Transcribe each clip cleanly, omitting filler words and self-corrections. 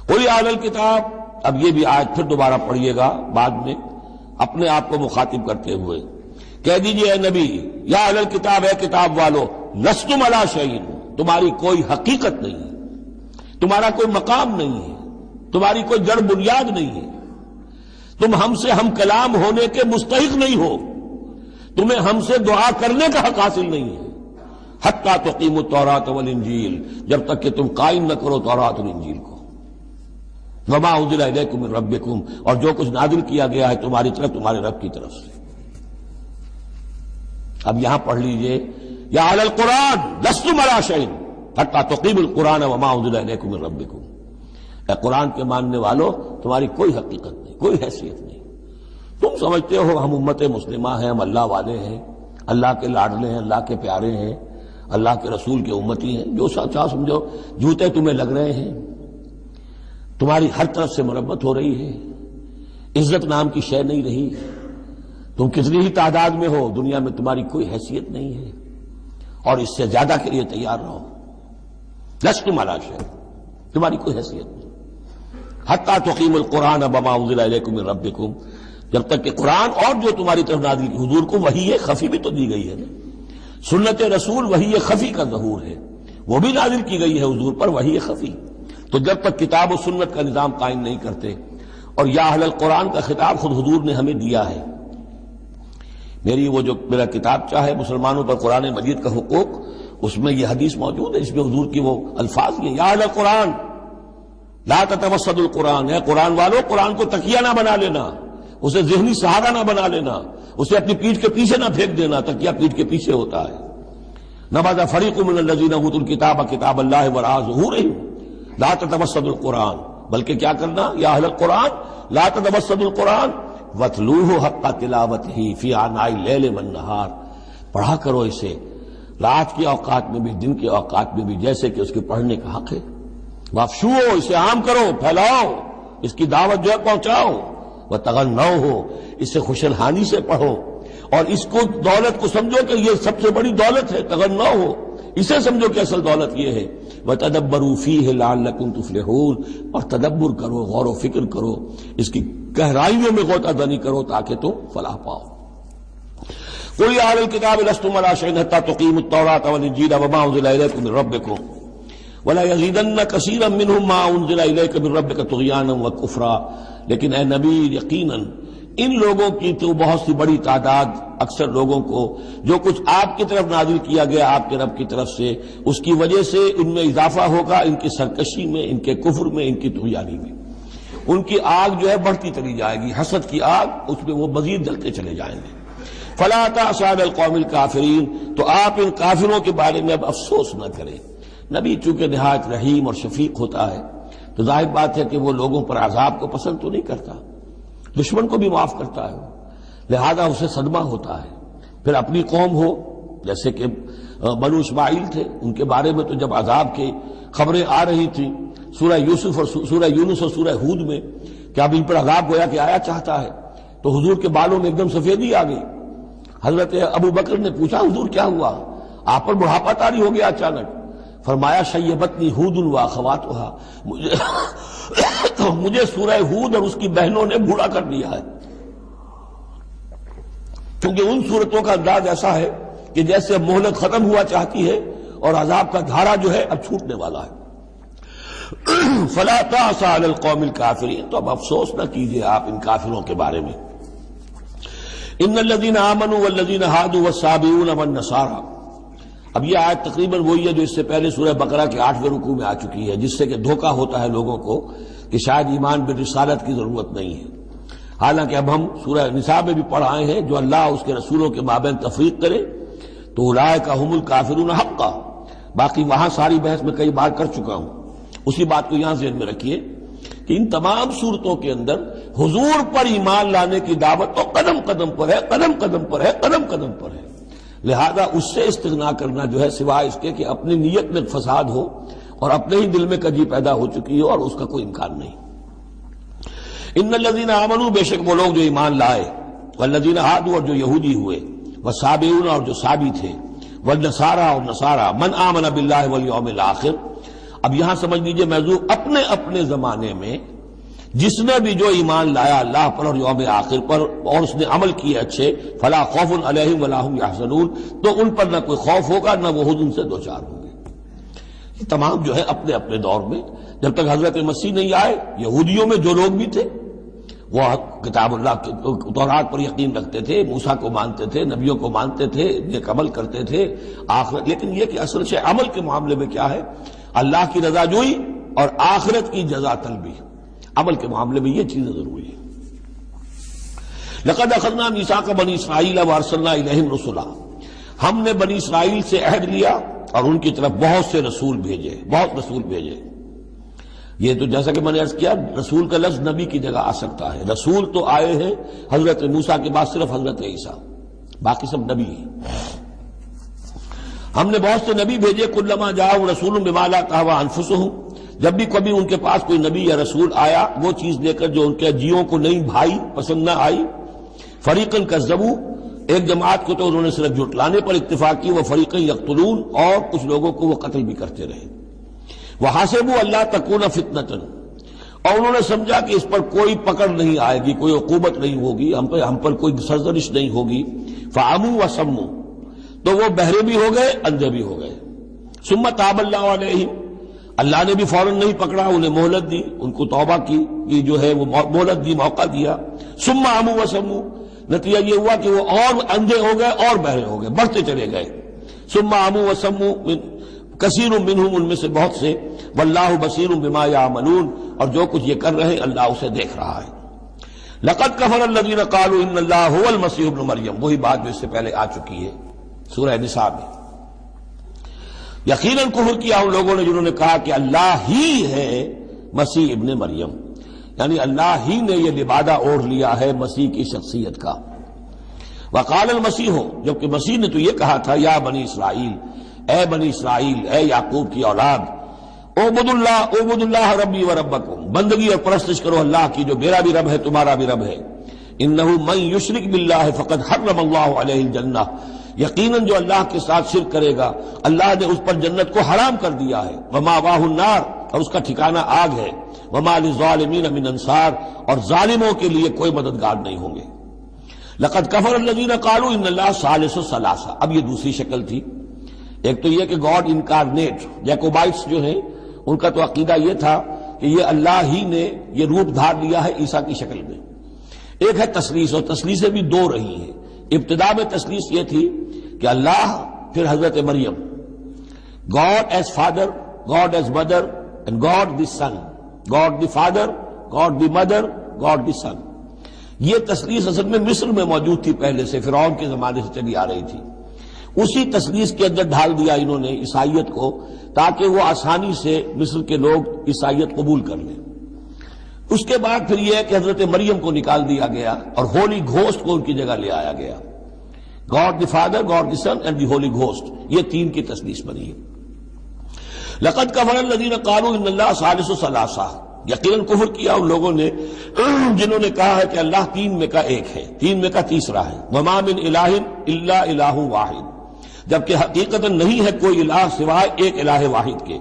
قل یا اہل الکتاب، اب یہ بھی آیت پھر دوبارہ پڑھیے گا بعد میں اپنے آپ کو مخاطب کرتے ہوئے، کہہ دیجئے اے نبی، یا اہل الکتاب، اے کتاب والو، لستم علی شیء، تمہاری کوئی حقیقت نہیں ہے، تمہارا کوئی مقام نہیں ہے، تمہاری کوئی جڑ بنیاد نہیں ہے، تم ہم سے ہم کلام ہونے کے مستحق نہیں ہو، تمہیں ہم سے دعا کرنے کا حق حاصل نہیں ہے، حتی تقیموا التوراۃ والانجیل، جب تک کہ تم قائم نہ کرو تورات اور انجیل کو، وما انزل الیکم من ربکم، اور جو کچھ نازل کیا گیا ہے تمہاری طرف تمہارے رب کی طرف سے۔ اب یہاں پڑھ لیجئے، یا اہل القرآن لستم علی شیء حتی تقیموا القرآن وما انزل الیکم من ربکم، اے قرآن کے ماننے والو، تمہاری کوئی حقیقت نہیں، کوئی حیثیت نہیں، تم سمجھتے ہو ہم امت مسلمہ ہیں، ہم اللہ والے ہیں، اللہ کے لاڈلے ہیں، اللہ کے پیارے ہیں، اللہ کے رسول کے امتی ہیں، جو چاہو سمجھو، جوتے تمہیں لگ رہے ہیں، تمہاری ہر طرف سے مرمت ہو رہی ہے، عزت نام کی شے نہیں رہی، تم کتنی ہی تعداد میں ہو، دنیا میں تمہاری کوئی حیثیت نہیں ہے، اور اس سے زیادہ کے لیے تیار رہو، لستم علی شیء، تمہاری کوئی حیثیت نہیں، حتی تقیموا القرآن وما انزل الیکم من ربکم، جب تک کہ قرآن اور جو تمہاری طرف نازل کی، حضور کو وحی خفی بھی تو دی گئی ہے نا، سنت رسول وحی خفی کا ظہور ہے، وہ بھی نازل کی گئی ہے حضور پر وحی خفی، تو جب تک کتاب و سنت کا نظام قائم نہیں کرتے، اور یا اہل القرآن کا خطاب خود حضور نے ہمیں دیا ہے، میرا کتاب چاہے مسلمانوں پر قرآن مجید کا حقوق، اس میں یہ حدیث موجود ہے، اس میں حضور کی وہ الفاظ ہیں، یا اہل القرآن لا تتوسدوا القرآن، اے قرآن والو، قرآن کو تکیہ نہ بنا لینا، اسے ذہنی سہارا نہ بنا لینا، اسے اپنی پیٹھ کے پیچھے نہ پھینک دینا، تکیہ پیٹھ کے پیچھے ہوتا ہے، نبذ فریق من الذین اوتوا الکتاب کتاب اللہ وراء ظہورہم لا تتوسدوا القرآن، بلکہ کیا کرنا، یا اہل القرآن لا تتوسدوا القرآن واتلوہ حق تلاوتہ فی آناء اللیل والنہار، پڑھا کرو اسے رات کے اوقات میں بھی دن کے اوقات میں بھی جیسے کہ اس کے پڑھنے کا حق ہے، وافشوہ، اسے عام کرو، پھیلاؤ، اس کی دعوت جو ہے پہنچاؤ، وتغنوہ، اسے خوش الحانی سے پڑھو، اور اس کو دولت کو سمجھو کہ یہ سب سے بڑی دولت ہے، تغنوہ، اسے سمجھو کہ اصل دولت یہ ہے، وتدبروا فیہ لعلکم تفلحون، اور تدبر کرو، غور و فکر کرو، اس کی گہرائیوں میں غوطہ زنی کرو تاکہ تم فلاح پاؤ۔ قل یا اہل الکتاب لستم علی شیء حتی تقیموا التوراۃ والانجیل وما انزل الیکم من ربکم ولا یزیدن کثیرا منہم ما انزل الیک من ربک طغیانا وکفرا، لیکن اے نبی یقیناً ان لوگوں کی تو بہت سی بڑی تعداد، اکثر لوگوں کو جو کچھ آپ کی طرف نازل کیا گیا آپ کے رب کی طرف سے، اس کی وجہ سے ان میں اضافہ ہوگا، ان کی سرکشی میں، ان کے کفر میں، ان کی طغیانی میں، ان کی آگ جو ہے بڑھتی چلی جائے گی، حسد کی آگ، اس میں وہ مزید جلتے چلے جائیں گے۔ فلا تأس علی القوم الکافرین، تو آپ ان کافروں کے بارے میں اب افسوس نہ کریں۔ نبی چونکہ نہایت رحیم اور شفیق ہوتا ہے تو ظاہر بات ہے کہ وہ لوگوں پر عذاب کو پسند تو نہیں کرتا، دشمن کو بھی معاف کرتا ہے، لہذا اسے صدمہ ہوتا ہے۔ پھر اپنی قوم ہو، جیسے کہ بنو اسماعیل تھے، ان کے بارے میں تو جب عذاب کی خبریں آ رہی تھیں سورہ یوسف اور سورہ یونس اور سورہ ہود میں کہ اب ان پر عذاب گویا کہ آیا چاہتا ہے، تو حضور کے بالوں میں ایک دم سفیدی آ گئی۔ حضرت ابو بکر نے پوچھا حضور کیا ہوا، آپ پر بڑھاپا طاری ہو گیا اچانک؟ فرمایا شیبتنی ہود واخواتھا، مجھے سورہ ہود اور اس کی بہنوں نے بوڑھا کر دیا ہے، کیونکہ ان صورتوں کا انداز ایسا ہے کہ جیسے مہلت ختم ہوا چاہتی ہے اور عذاب کا دھارا جو ہے اب چھوٹنے والا ہے۔ فلا تأس علی القوم الکافرین، تو اب افسوس نہ کیجیے آپ ان کافروں کے بارے میں۔ ان الذین آمنوا والذین ہادوا والصابئون والنصارى، اب یہ آیت تقریباً وہی ہے جو اس سے پہلے سورہ بقرہ کے 8ویں رکوع میں آ چکی ہے، جس سے کہ دھوکہ ہوتا ہے لوگوں کو کہ شاید ایمان بالرسالت کی ضرورت نہیں ہے، حالانکہ اب ہم سورہ نساء میں بھی پڑھ آئے ہیں جو اللہ اس کے رسولوں کے مابین تفریق کرے تو اولئک ھم الکافرون حقا، باقی وہاں ساری بحث میں کئی بار کر چکا ہوں، اسی بات کو یہاں ذہن میں رکھیے کہ ان تمام صورتوں کے اندر حضور پر ایمان لانے کی دعوت تو قدم قدم پر ہے، قدم قدم پر ہے، قدم قدم پر ہے، لہذا اس سے استغنا کرنا جو ہے سوائے اس کے کہ اپنی نیت میں فساد ہو اور اپنے ہی دل میں کجی پیدا ہو چکی ہو، اور اس کا کوئی امکان نہیں۔ ان الذین آمنوا، بے شک وہ لوگ جو ایمان لائے، والذین ہادوا، اور جو یہودی ہوئے، والصابئون، اور جو صابی تھے، والنصارى، اور نصارى، من آمن باللہ والیوم الآخر، اب یہاں سمجھ لیجئے موضوع اپنے اپنے زمانے میں جس نے بھی جو ایمان لایا اللہ پر اور یوم آخر پر اور اس نے عمل کیے اچھے، فلا خوف علیہم ولا ہم یحزنون، تو ان پر نہ کوئی خوف ہوگا نہ وہ حزن سے دوچار ہوں گے۔ یہ تمام جو ہے اپنے اپنے دور میں، جب تک حضرت مسیح نہیں آئے یہودیوں میں جو لوگ بھی تھے وہ کتاب اللہ تورات پر یقین رکھتے تھے، موسیٰ کو مانتے تھے، نبیوں کو مانتے تھے، نیک عمل کرتے تھے آخرت، لیکن یہ کہ اصل سے عمل کے معاملے میں کیا ہے، اللہ کی رضا جوئی اور آخرت کی جزا طلبی، عمل کے معاملے میں یہ چیزیں ضروری ہیں۔ لقد اخذنا میثاق بنی اسرائیل وارسلنا الیہم رسلا، ہم نے بنی اسرائیل سے عہد لیا اور ان کی طرف بہت سے رسول بھیجے، بہت رسول بھیجے۔ یہ تو جیسا کہ میں نے عرض کیا رسول کا لفظ نبی کی جگہ آ سکتا ہے، رسول تو آئے ہیں حضرت موسیٰ کے بعد صرف حضرت عیسیٰ، باقی سب نبی ہیں۔ ہم نے بہت سے نبی بھیجے، کلما جاء رسول بما لا تهوى انفسهم، جب بھی کبھی ان کے پاس کوئی نبی یا رسول آیا وہ چیز لے کر جو ان کے جیوں کو نہیں بھائی، پسند نہ آئی، فریقا کذبوا، ایک جماعت کو تو انہوں نے صرف جھٹلانے پر اکتفا کی، وہ فریقا یقتلون، اور کچھ لوگوں کو وہ قتل بھی کرتے رہے۔ وحسبوا اللہ تکون فتنۃ، اور انہوں نے سمجھا کہ اس پر کوئی پکڑ نہیں آئے گی، کوئی عقوبت نہیں ہوگی، ہم پر کوئی سرزنش نہیں ہوگی، فعموا وصموا، تو وہ بہرے بھی ہو گئے اندھے بھی ہو گئے۔ ثم تاب اللہ علیہم، اللہ نے بھی فوراً نہیں پکڑا، انہیں مہلت دی، ان کو توبہ کی جو ہے وہ مہلت دی، موقع دیا۔ ثم عموا وصموا، نتیجہ یہ ہوا کہ وہ اور اندھے ہو گئے اور بہرے ہو گئے، بڑھتے چلے گئے۔ ثم عموا وصموا کثیر منہم، ان میں سے بہت سے، واللہ بصیر بما یعملون، اور جو کچھ یہ کر رہے ہیں اللہ اسے دیکھ رہا ہے۔ لقد کفر الذین قالوا ان اللہ هو المسیح ابن مریم، وہی بات جو اس سے پہلے آ چکی ہے سورہ نساء میں۔ یقیناً کفر کیا ان لوگوں نے جنہوں نے کہا کہ اللہ ہی ہے مسیح ابن مریم، یعنی اللہ ہی نے یہ لبادہ اوڑھ لیا ہے مسیح کی شخصیت کا۔ وقال المسیح، جبکہ مسیح نے تو یہ کہا تھا یا بنی اسرائیل، اے بنی اسرائیل، اے یعقوب کی اولاد، اعبدوا اللہ ربی و ربکم، بندگی اور پرستش کرو اللہ کی جو میرا بھی رب ہے تمہارا بھی رب ہے۔ انہ من یشرک باللہ فقد حرم اللہ علیہ الجنہ، یقیناً جو اللہ کے ساتھ شرک کرے گا اللہ نے اس پر جنت کو حرام کر دیا ہے۔ ومأواہ النار، اور اس کا ٹھکانہ آگ ہے۔ وما للظالمین من انصار، اور ظالموں کے لیے کوئی مددگار نہیں ہوں گے۔ لقد کفر الذین قالوا ان اللہ ثالث ثلاثہ، اب یہ دوسری شکل تھی۔ ایک تو یہ کہ گاڈ انکارنیٹ، جیکوبائٹس جو ہیں ان کا تو عقیدہ یہ تھا کہ یہ اللہ ہی نے یہ روپ دھار لیا ہے عیسیٰ کی شکل میں۔ ایک ہے تثلیث، اور تثلیثیں بھی دو رہی ہیں۔ ابتدا میں تثلیث یہ تھی کہ اللہ، پھر حضرت Maryam, God as father, God as mother, and God the son, God the father, God the mother, God the son. یہ تثلیث اصل میں مصر میں موجود تھی پہلے سے، فرعون کے زمانے سے چلی آ رہی تھی۔ اسی تثلیث کے اندر ڈھال دیا انہوں نے عیسائیت کو، تاکہ وہ آسانی سے مصر کے لوگ عیسائیت قبول کر لیں۔ اس کے بعد پھر یہ ہے کہ حضرت مریم کو نکال دیا گیا اور ہولی گھوسٹ کو ان کی جگہ لے آیا گیا۔ God the father, God the Son and the Holy Ghost, یہ تین کی تثلیث بنی ہے۔ لقد کفر الذین قالوا ان اللہ ثالث ثلاثہ، یقیناً کفر کیا ان لوگوں نے جنہوں نے کہا ہے کہ اللہ تین میں کا ایک ہے، تین میں کا تیسرا ہے۔ وما من الہ الا الہ واحد، جبکہ حقیقت نہیں ہے کوئی الہ سوائے ایک الہ واحد کے۔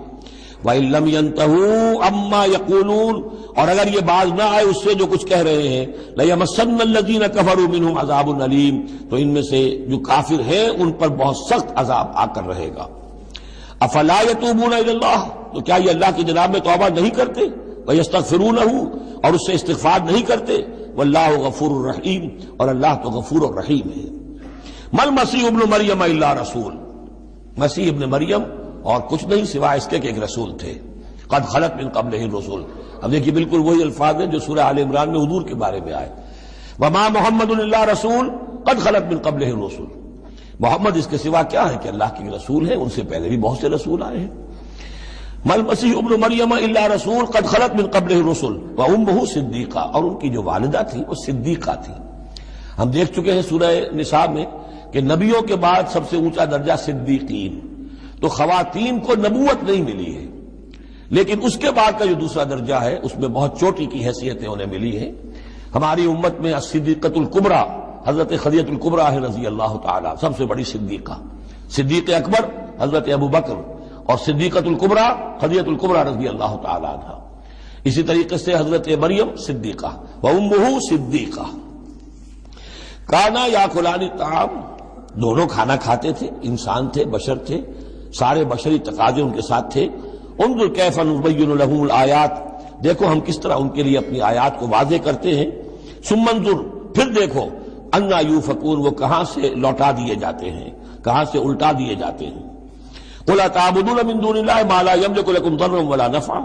وَإِن لَّمْ يَنْتَهُوا عَمَّا يَقُولُونَ، اور اگر یہ باز نہ آئے اس سے جو کچھ کہہ رہے ہیں، لَيَمَسَّنَّ الَّذِينَ كَفَرُوا مِنْهُمْ عَذَابٌ أَلِيمٌ، تو ان میں سے جو کافر ہیں ان پر بہت سخت عذاب آ کر رہے گا۔ أَفَلَا يَتُوبُونَ إِلَى اللَّهِ، تو کیا یہ اللہ کی جناب میں توبہ نہیں کرتے؟ وَيَسْتَغْفِرُونَهُ، اور اس سے استغفار نہیں کرتے؟ وَاللَّهُ غَفُورٌ رَحِيمٌ، اور اللہ تو غفور و رحیم ہے۔ مَا الْمَسِيحُ ابْنُ مَرْيَمَ إِلَّا رَسُولٌ، مسیح ابن مریم اور کچھ نہیں سوائے اس کے کہ ایک رسول تھے۔ قد خلت من قبلہ الرسل، اب دیکھیے بالکل وہی الفاظ ہیں جو سورہ آل عمران میں حضور کے بارے میں آئے۔ وما محمد الا رسول قد خلت من قبلہ الرسل، محمد اس کے سوا کیا ہے کہ اللہ کے رسول ہیں، ان سے پہلے بھی بہت سے رسول آئے ہیں۔ ما المسیح ابن مریم الا رسول قد خلت من قبلہ الرسل وامہ صدیقہ، اور ان کی جو والدہ تھی وہ صدیقہ تھی۔ ہم دیکھ چکے ہیں سورہ نساء میں کہ نبیوں کے بعد سب سے اونچا درجہ صدیقین، تو خواتین کو نبوت نہیں ملی ہے، لیکن اس کے بعد کا جو دوسرا درجہ ہے اس میں بہت چوٹی کی حیثیتیں انہیں ملی ہیں۔ ہماری امت میں الصدیقۃ الکبریٰ حضرت خدیجہ الکبریٰ رضی اللہ تعالی، سب سے بڑی صدیقہ۔ صدیق اکبر حضرت ابو بکر، اور صدیقۃ الکبریٰ خدیجہ الکبریٰ رضی اللہ تعالی عنہا. اسی طریقے سے حضرت مریم صدیقہ وامہ صدیقہ. کانا یاکلان الطعام، دونوں کھانا کھاتے تھے، انسان تھے، بشر تھے، سارے بشری تقاضے ان کے ساتھ تھے. انظر کیف نبین لہم الآیات، دیکھو ہم کس طرح ان کے لیے اپنی آیات کو واضح کرتے ہیں. ثم انظر، پھر دیکھو، انا یوفکون، وہ کہاں سے لوٹا دیے جاتے ہیں، کہاں سے الٹا دیے جاتے ہیں. قل اتعبدون من دون اللہ ما لا یملک لکم ضرا ولا نفعا،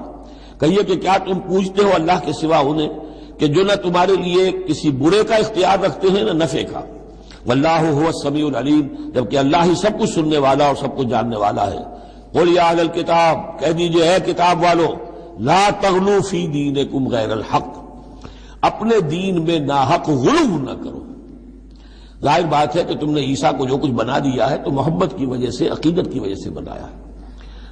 کہیے کہ کیا تم پوچھتے ہو اللہ کے سوا انہیں کہ جو نہ تمہارے لیے کسی برے کا اختیار رکھتے ہیں نہ نفع کا. واللہ هو السمیع العلیم، جبکہ اللہ ہی سب کچھ سننے والا اور سب کچھ جاننے والا ہے. قل یا اہل الکتاب، کہہ دیجئے اے کتاب والو، لا تغلوا فی دینکم غیر الحق، اپنے دین میں ناحق غلو نہ کرو. ظاہر بات ہے کہ تم نے عیسیٰ کو جو کچھ بنا دیا ہے تو محبت کی وجہ سے، عقیدت کی وجہ سے بنایا ہے.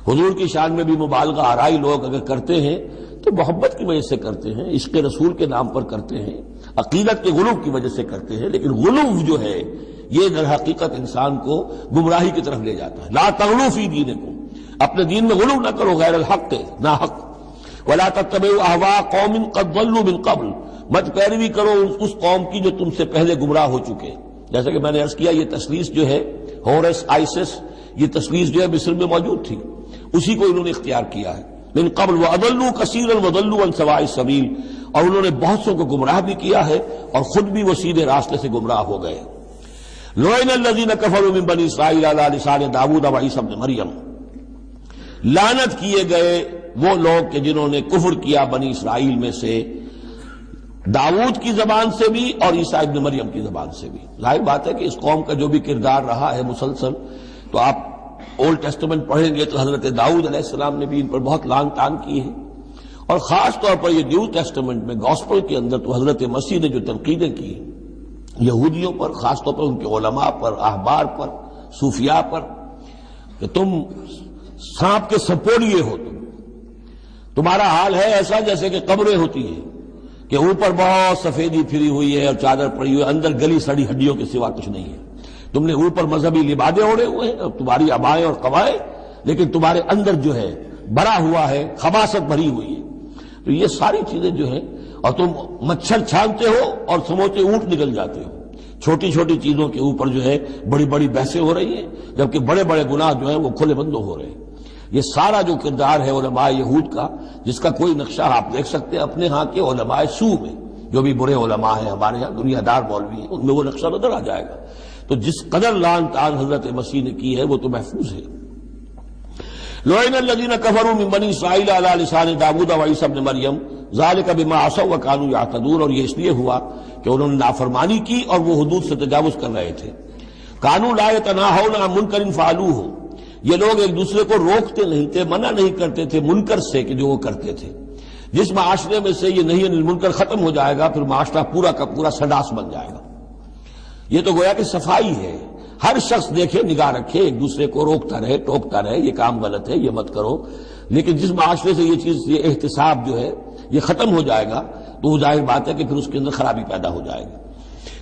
حضور کی شان میں بھی مبالغہ آرائی لوگ اگر کرتے ہیں تو محبت کی وجہ سے کرتے ہیں، عشق رسول کے نام پر کرتے ہیں، عقیدت کے غلو کی وجہ سے کرتے ہیں. لیکن غلو جو ہے یہ در حقیقت انسان کو گمراہی کی طرف لے جاتا ہے. لا تغلوا فی دینکم، اپنے دین میں غلو نہ کرو غیر الحق، ناحق. ولا تتبعوا اهواء قوم قد ضلوا من قبل، مت پیروی کرو اس قوم کی جو تم سے پہلے گمراہ ہو چکے. جیسا کہ میں نے عرض کیا، یہ تثلیث جو ہے ہورس آئسس، یہ تثلیث جو ہے مصر میں موجود تھی، اسی کو انہوں نے اختیار کیا ہے. من قبل واضلوا كثيرا وضلوا عن سواء السبيل، اور انہوں نے بہت سو کو گمراہ بھی کیا ہے اور خود بھی وہ سیدھے راستے سے گمراہ ہو گئے. لعن الذين كفروا من بني اسرائيل على لسان داود وعيسى ابن مريم، لعنت کیے گئے وہ لوگ کہ جنہوں نے کفر کیا بنی اسرائیل میں سے داؤد کی زبان سے بھی اور عیسیٰ ابن مریم کی زبان سے بھی. ظاہر بات ہے کہ اس قوم کا جو بھی کردار رہا ہے مسلسل، تو آپ اولڈ ٹیسٹمنٹ پڑھیں گے تو حضرت داؤد علیہ السلام نے بھی ان پر بہت لعن طعن کی ہے، اور خاص طور پر یہ نیو ٹیسٹمنٹ میں گاسپل کے اندر تو حضرت مسیح نے جو تنقیدیں کی یہودیوں پر، خاص طور پر ان کے علماء پر، احبار پر، صوفیاء پر، کہ تم سانپ کے سپولیے ہو، تمہارا حال ہے ایسا جیسے کہ قبریں ہوتی ہیں کہ اوپر بہت سفیدی پھری ہوئی ہے اور چادر پڑی ہوئی ہے، اندر گلی سڑی ہڈیوں کے سوا کچھ نہیں ہے. تم نے اوپر مذہبی لبادے اوڑے ہوئے ہیں اور تمہاری ابائیں اور قوائیں، لیکن تمہارے اندر جو ہے بھرا ہوا ہے، خباثت بھری ہوئی ہے. تو یہ ساری چیزیں جو ہیں، اور تم مچھر چھانتے ہو اور سموچے اونٹ نکل جاتے ہو. چھوٹی چھوٹی چیزوں کے اوپر جو ہے بڑی بڑی بحثیں ہو رہی ہیں، جبکہ بڑے بڑے گناہ جو ہیں وہ کھلے بندوں ہو رہے ہیں. یہ سارا جو کردار ہے علماء یہود کا، جس کا کوئی نقشہ آپ دیکھ سکتے ہیں اپنے ہاں کے علماء سو میں، جو بھی برے علماء ہیں ہمارے ہاں دنیا دار مولوی ہیں، ان میں وہ نقشہ نظر آ جائے گا. تو جس قدر لعن طعن حضرت مسیح نے کی ہے وہ تو محفوظ ہے. لعن الذین کفروا من بنی اسرائیل علی لسان داؤد وعیسی ابن مریم ذلک بما عصوا وکانوا یعتدون، اور یہ اس لیے ہوا کہ انہوں نے نافرمانی کی اور وہ حدود سے تجاوز کر رہے تھے. کانوا لا یتناہون عن منکر فعلوہ، یہ لوگ ایک دوسرے کو روکتے نہیں تھے، منع نہیں کرتے تھے منکر سے کہ جو وہ کرتے تھے. جس معاشرے میں سے یہ نہیں منکر ختم ہو جائے گا پھر معاشرہ پورا کا پورا سڈاس بن جائے گا. یہ تو گویا کہ صفائی ہے، ہر شخص دیکھے، نگاہ رکھے، ایک دوسرے کو روکتا رہے، ٹوکتا رہے، یہ کام غلط ہے، یہ مت کرو. لیکن جس معاشرے سے یہ چیز، یہ احتساب جو ہے یہ ختم ہو جائے گا تو وہ ظاہر بات ہے کہ پھر اس کے اندر خرابی پیدا ہو جائے گی.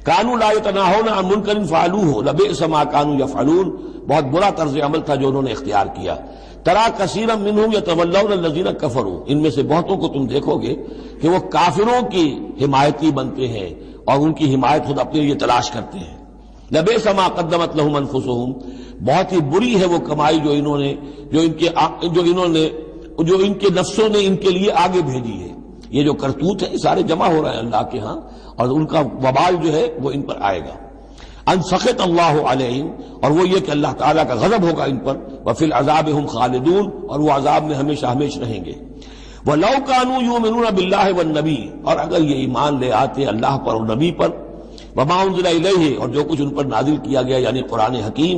کانوا لا یتناہون عن منکر فعلوہ لبئس ما کانوا یفعلون، بہت برا طرز عمل تھا جو انہوں نے اختیار کیا. ترا کثیرا منہم یتولون الذین کفروا، ان میں سے بہتوں کو تم دیکھو گے کہ وہ کافروں کی حمایتی بنتے ہیں اور ان کی حمایت خود اپنے لیے تلاش کرتے ہیں. لبئس ما قدمت لهم انفسهم، بہت ہی بری ہے وہ کمائی جو ان کے نفسوں نے ان کے لیے آگے بھیجی ہے. یہ جو کرتوت ہے سارے جمع ہو رہے ہیں اللہ کے ہاں، اور ان کا وبال جو ہے وہ ان پر آئے گا. ان سخط اللہ علیہم، اور وہ یہ کہ اللہ تعالیٰ کا غضب ہوگا ان پر. وفی العذاب ہم خالدون، اور وہ عذاب میں ہمیشہ ہمیشہ رہیں گے. وَلَوْ كَانُوا يُؤْمِنُونَ بِاللَّهِ وَالنَّبِيِّ، اور اگر یہ ایمان لے آتے اللہ پر اور نبی پر، وَمَا أُنزِلَ إِلَيْهِ، اور جو کچھ ان پر نازل کیا گیا یعنی قرآن حکیم،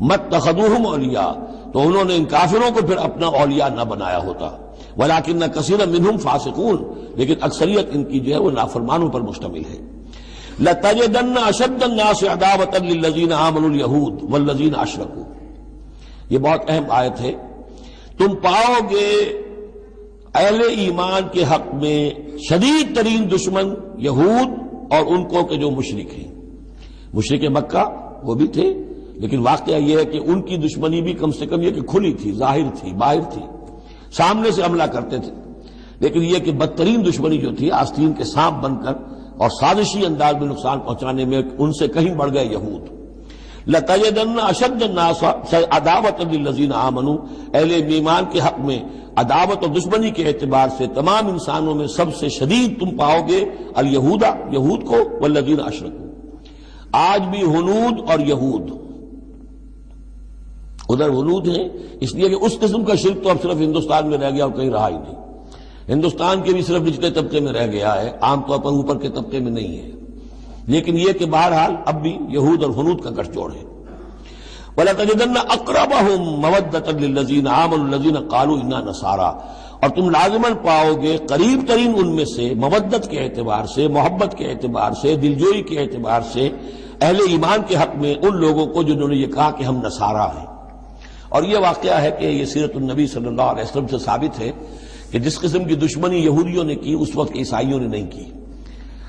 مَتَّخَذُوهُمْ أَوْلِيَاءَ، تو انہوں نے ان کافروں کو پھر اپنا اولیاء نہ بنایا ہوتا. وَلَكِنَّ كَثِيرًا مِّنْهُمْ فَاسِقُونَ، لیکن اکثریت ان کی جو ہے وہ نافرمانوں پر مشتمل ہے. لَتَجِدَنَّ أَشَدَّ النَّاسِ عَدَاوَةً لِّلَّذِينَ آمَنُوا الْيَهُودَ وَالَّذِينَ أَشْرَكُوا، یہ بہت اہم آیت ہے. تم پاؤ گے اہل ایمان کے حق میں شدید ترین دشمن یہود اور ان کو کہ جو مشرک ہیں. مشرک مکہ وہ بھی تھے لیکن واقعہ یہ ہے کہ ان کی دشمنی بھی کم سے کم یہ کہ کھلی تھی، ظاہر تھی، باہر تھی، سامنے سے حملہ کرتے تھے، لیکن یہ کہ بدترین دشمنی جو تھی آستین کے سانپ بن کر اور سازشی انداز میں نقصان پہنچانے میں ان سے کہیں بڑھ گئے یہود۔ لَتَجِدَنَّ أَشَدَّ النَّاسِ عَدَاوَةً لِلَّذِينَ آمَنُوا، اہل ایمان کے حق میں عداوت اور دشمنی کے اعتبار سے تمام انسانوں میں سب سے شدید تم پاؤ گے الیہود، یہود کو، والذین اشرکوا، آج بھی ہنود اور یہود، ادھر ہنود ہیں اس لیے کہ اس قسم کا شرک تو اب صرف ہندوستان میں رہ گیا اور کہیں رہا ہی نہیں، ہندوستان کے بھی صرف نچلے طبقے میں رہ گیا ہے، عام طور پر اوپر کے طبقے میں نہیں ہے، لیکن یہ کہ بہرحال اب بھی یہود اور ہنود کا گٹھ جوڑ ہے۔ وَلَتَجِدَنَّ أَقْرَبَهُمْ مَوَدَّةً لِلَّذِينَ آمَنُوا الَّذِينَ قَالُوا إِنَّا نَصَارَىٰ، اور تم لازماً پاؤ گے قریب ترین ان میں سے، مودت کے اعتبار سے، محبت کے اعتبار سے، دلجوئی کے اعتبار سے، اہل ایمان کے حق میں ان لوگوں کو جنہوں نے یہ کہا کہ ہم نصارہ ہیں۔ اور یہ واقعہ ہے کہ یہ سیرت النبی صلی اللہ علیہ وسلم سے ثابت ہے کہ جس قسم کی دشمنی یہودیوں نے کی اس وقت عیسائیوں نے نہیں کی۔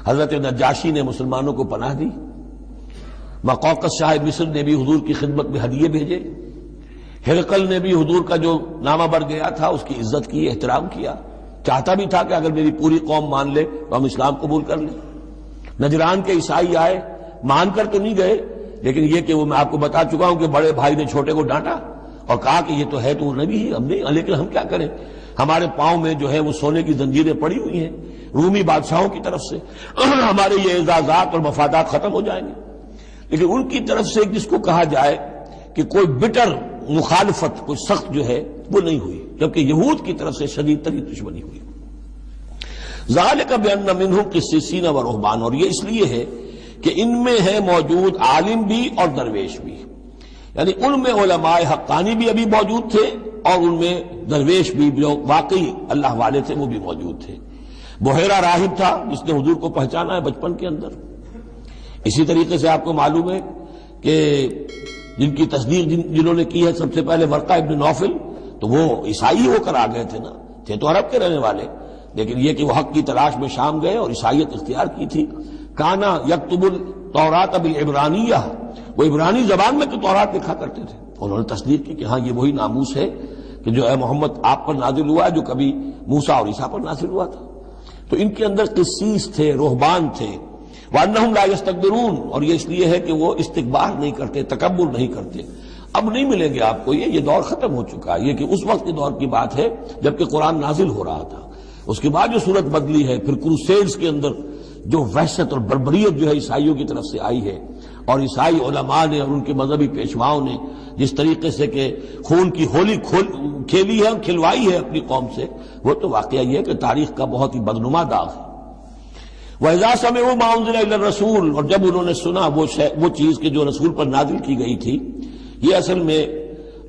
حضرت نجاشی نے مسلمانوں کو پناہ دی، مقوقس شاہ مصر نے بھی حضور کی خدمت میں ہدیے بھیجے، ہرقل نے بھی حضور کا جو نامہ بڑھ گیا تھا اس کی عزت کی، احترام کیا، چاہتا بھی تھا کہ اگر میری پوری قوم مان لے تو ہم اسلام قبول کر لیں۔ نجران کے عیسائی آئے، مان کر تو نہیں گئے، لیکن یہ کہ وہ میں آپ کو بتا چکا ہوں کہ بڑے بھائی نے چھوٹے کو ڈانٹا اور کہا کہ یہ تو ہے تو نبی ہی، ہم نہیں، لیکن ہم کیا کریں، ہمارے پاؤں میں جو ہے وہ سونے کی زنجیریں پڑی ہوئی ہیں رومی بادشاہوں کی طرف سے، ہمارے یہ اعزازات اور مفادات ختم ہو جائیں گے۔ لیکن ان کی طرف سے جس کو کہا جائے کہ کوئی بٹر مخالفت، کوئی سخت جو ہے وہ نہیں ہوئی، جبکہ یہود کی طرف سے شدید ترین دشمنی ہوئی۔ ذالک بأن منہم قسیسین و رہبان، اور یہ اس لیے ہے کہ ان میں ہے موجود عالم بھی اور درویش بھی، یعنی ان میں علماء حقانی بھی ابھی موجود تھے اور ان میں درویش بھی جو واقعی اللہ والے تھے وہ بھی موجود تھے۔ بحیرہ راہب تھا جس نے حضور کو پہچانا ہے بچپن کے اندر۔ اسی طریقے سے آپ کو معلوم ہے کہ جن کی تصدیق جنہوں نے کی ہے سب سے پہلے ورقہ ابن نوفل، تو وہ عیسائی ہو کر آ گئے تھے نا، تھے تو عرب کے رہنے والے، لیکن یہ کہ وہ حق کی تلاش میں شام گئے اور عیسائیت اختیار کی تھی۔ کانا یکتب التوراۃ بالعبرانیہ، وہ عبرانی زبان میں تو تورات لکھا کرتے تھے، انہوں نے تصدیق کی کہ ہاں یہ وہی ناموس ہے کہ جو اے محمد آپ پر نازل ہوا جو کبھی موسیٰ اور عیسیٰ پر نازل ہوا تھا۔ تو ان کے اندر قسیس تھے، رہبان تھے، وَأَنَّهُمْ لَا يَسْتَكْبِرُونَ، اور یہ اس لیے ہے کہ وہ استکبار نہیں کرتے، تکبر نہیں کرتے۔ اب نہیں ملیں گے آپ کو، یہ دور ختم ہو چکا ہے، یہ کہ اس وقت کے دور کی بات ہے جبکہ قرآن نازل ہو رہا تھا۔ اس کے بعد جو صورت بدلی ہے، پھر کروسیڈز کے اندر جو وحشت اور بربریت جو ہے عیسائیوں کی طرف سے آئی ہے، اور عیسائی علماء نے اور ان کے مذہبی پیشواؤں نے جس طریقے سے کہ خون کی ہولی کھیلی ہے اور کھلوائی ہے اپنی قوم سے، وہ تو واقعہ یہ ہے کہ تاریخ کا بہت ہی بدنما داغ ہے۔ وَإِذَا سَمِعُوا مَا أُنزِلَ إِلَى الرَّسُولِ، اور جب انہوں نے سنا وہ چیز کہ جو رسول پر نازل کی گئی تھی۔ یہ اصل میں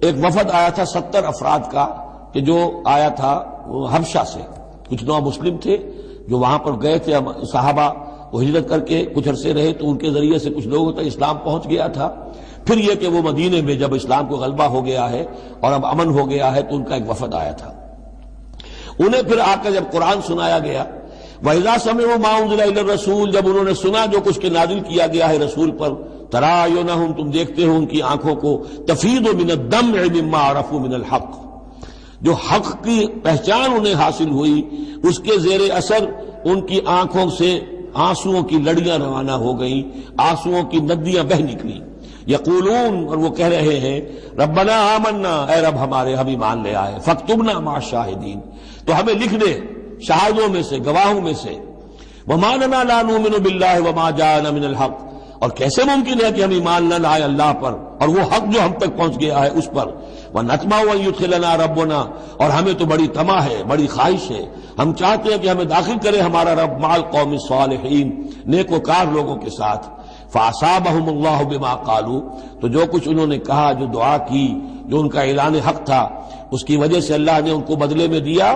ایک وفد آیا تھا 70 افراد کا کہ جو آیا تھا حبشہ سے، کچھ نو مسلم تھے جو وہاں پر گئے تھے، صحابہ وہ ہجرت کر کے کچھ عرصے رہے تو ان کے ذریعے سے کچھ لوگوں تک اسلام پہنچ گیا تھا۔ پھر یہ کہ وہ مدینے میں جب اسلام کو غلبہ ہو گیا ہے اور اب امن ہو گیا ہے تو ان کا ایک وفد آیا تھا۔ انہیں پھر آ کر جب قرآن سنایا گیا، وَإِذَا سَمِعُوا مَا أُنزِلَ إِلَى الرَّسُولِ، جب انہوں نے سنا جو کچھ کے نازل کیا گیا ہے رسول پر، تَرَىٰ أَعْيُنَهُمْ، تم دیکھتے ہو ان کی آنکھوں کو، تَفِيضُ مِنَ الدَّمْعِ مِمَّا عَرَفُوا مِنَ الْحَقِّ، جو حق کی پہچان انہیں حاصل ہوئی اس کے زیر اثر ان کی آنکھوں سے آنسوؤں کی لڑیاں روانہ ہو گئیں، آنسوؤں کی ندیاں بہہ نکلی۔ یقولون، اور وہ کہہ رہے ہیں، ربنا آمنا، اے رب ہمارے ہم ایمان لے آئے، فاکتبنا مع الشاہدین، تو ہمیں لکھ دے شاہدوں میں سے، گواہوں میں سے۔ وما لنا لا نؤمن باللہ وما جاءنا من الحق، اور کیسے ممکن ہے کہ ہم ایمان نہ لائیں اللہ پر اور وہ حق جو ہم تک پہنچ گیا ہے اس پر۔ وَنَطْمَعُ أَن يُدْخِلَنَا رَبُّنَا، اور ہمیں تو بڑی طمع ہے، بڑی خواہش ہے، ہم چاہتے ہیں کہ ہمیں داخل کرے ہمارا رب مع القوم الصالحین، نیک وکار لوگوں کے ساتھ۔ فَأَصَابَهُمُ اللَّهُ بِمَا قَالُوا، تو جو کچھ انہوں نے کہا، جو دعا کی، جو ان کا اعلان حق تھا، اس کی وجہ سے اللہ نے ان کو بدلے میں دیا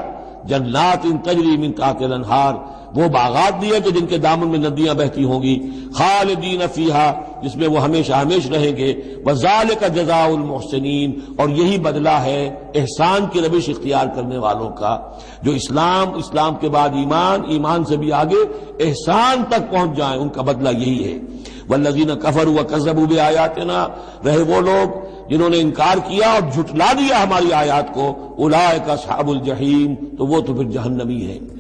جنات تجری من تحتها الانہار، وہ باغات دیے کہ جن کے دامن میں ندیاں بہتی ہوں گی، خالدین فیہا، جس میں وہ ہمیشہ ہمیش رہیں گے، وذالک جزاء المحسنین، اور یہی بدلہ ہے احسان کی روش اختیار کرنے والوں کا، جو اسلام کے بعد ایمان سے بھی آگے احسان تک پہنچ جائیں، ان کا بدلہ یہی ہے۔ والذین کفروا وکذبوا بآیاتنا، رہے وہ لوگ جنہوں نے انکار کیا اور جھٹلا دیا ہماری آیات کو، اولئک اصحاب الجحیم، تو وہ تو پھر جہنمی ہے۔